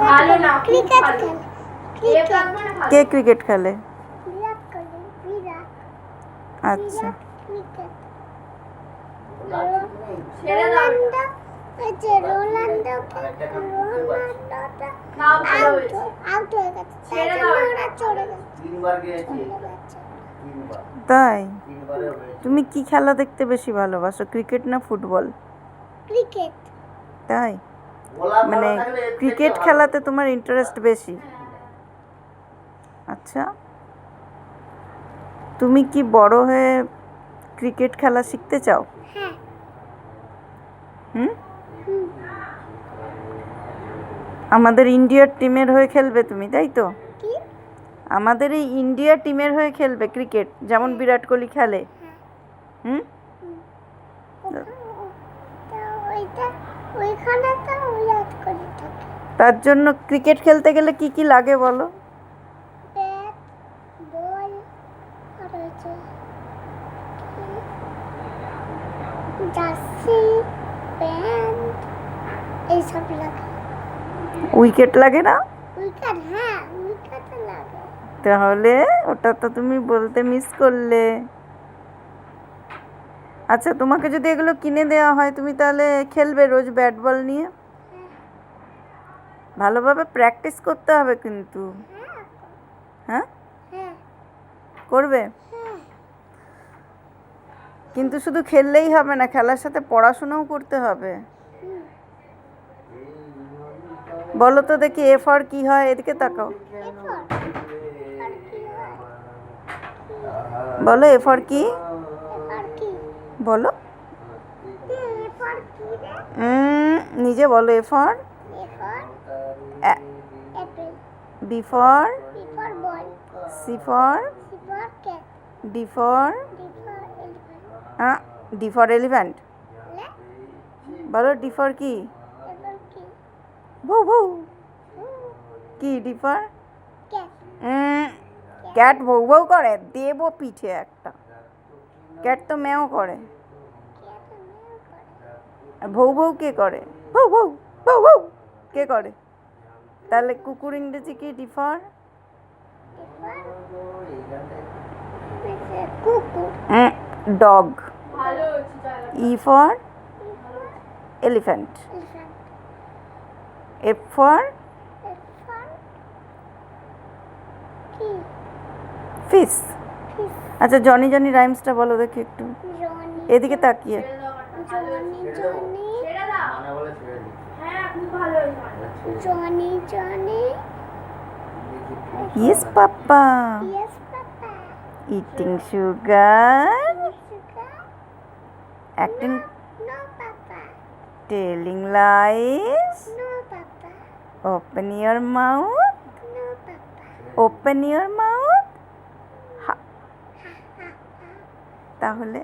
ভালো না, ক্রিকেট ভালো। খেলে। ক্রিকেট লাগবে না ভালো। কে ক্রিকেট খেলে? বিরাট কোহলি, বিরাট আচ্ছা, ক্রিকেট। ছেড়ে দাও। রোনাল্ডো, এই যে রোনাল্ডোটা না ভালো হয়েছে। আউট হয়ে গেছে। তাই ছেড়ে জন্য দাও। ওরা চড়ে গেছে। তিনবার গিয়েছি চলে গেছে। তিনবার তাই? তিনবারে হয়েছে তুমি কি খেলা দেখতে বেশি ভালোবাসো, ক্রিকেট না ফুটবল? ক্রিকেট। তাই গোলা মানে ভালো থাকলে এর থেকে ক্রিকেট ভালো। খেলাতে তোমার ইন্টারেস্ট বেশি? আচ্ছা, তুমি কি বড় হয়ে ক্রিকেট খেলা শিখতে চাও? হ্যাঁ। হুম, আমাদের ইন্ডিয়ার টিমের হয়ে খেলবে তুমি, তাই তো? কি? আমাদের এই ইন্ডিয়া টিমের হয়ে খেলবে ক্রিকেট, যেমন বিরাট কোহলি খেলে। হুম, ওইখানে তো বিরাট কোহলি থাকে। তার জন্য ক্রিকেট খেলতে গেলে কি কি লাগে বলো? ব্যাট, বল, আর হচ্ছে জার্সি, প্যান্ট, এইসব লাগে। উইকেট লাগে না? উইকেট, হ্যাঁ উইকেট লাগে। তাহলে ওটা তো তুমি বলতে মিস করলে। আচ্ছা, তোমাকে যদি এগুলো কিনে দেওয়া হয়, তুমি তাহলে খেলবে রোজ ব্যাট বল নিয়ে? ভালোভাবে প্র্যাকটিস করতে হবে কিন্তু। হ্যাঁ, হ্যাঁ, করবে? হ্যাঁ। কিন্তু শুধু খেললেই হবে না, খেলার সাথে পড়াশোনাও করতে হবে। বলো তো দেখি, এ ফর কি হয়? এদিকে তাকাও, এরপর আর কি হয়? বলো এ ফর কি? এরপর কি? বলো, এরপর কি রে? নিজে বলো। এ ফর এরপর apple. B for B for ball. C for C for cat. D for D for elephant. D for elephant. লে বলো ডি ফর কি? এরপর কি? বউ বউ। কি ডি ফর? ক্যাট। ক্যাট বউ বউ করে? দেবো পিঠে একটা। ক্যাট তো ম্যাও করে। ক্যাট মেও করে। আর ভৌ ভৌ কে করে? ভৌ ভৌ ভৌ ভৌ কে করে? তাহলে কুকুর ইংরেজি কি? ডি ফর এরপর কুকুর। ডগ। ভালো হয়েছে জায়গাটা। E for elephant. Elephant. F for এরপর কি? ফিশ। ফিশ। আচ্ছা, জনি জনি রাইমসটা বলো দেখি একটু, জনি। এদিকে তাকিয়ে। ছেড়ে দাও আমারটা, ভালো জনি হয়েছে। জনি। ছেড়ে দাও। মানে বলে ছেড়ে দিই হ্যাঁ, খুব ভালো হয়েছে। Johnny Johnny. Yes papa, yes papa. Eating sugar, sugar. Acting, no papa. Telling lies, no papa. Open your mouth, no papa. Open your mouth. তাহলে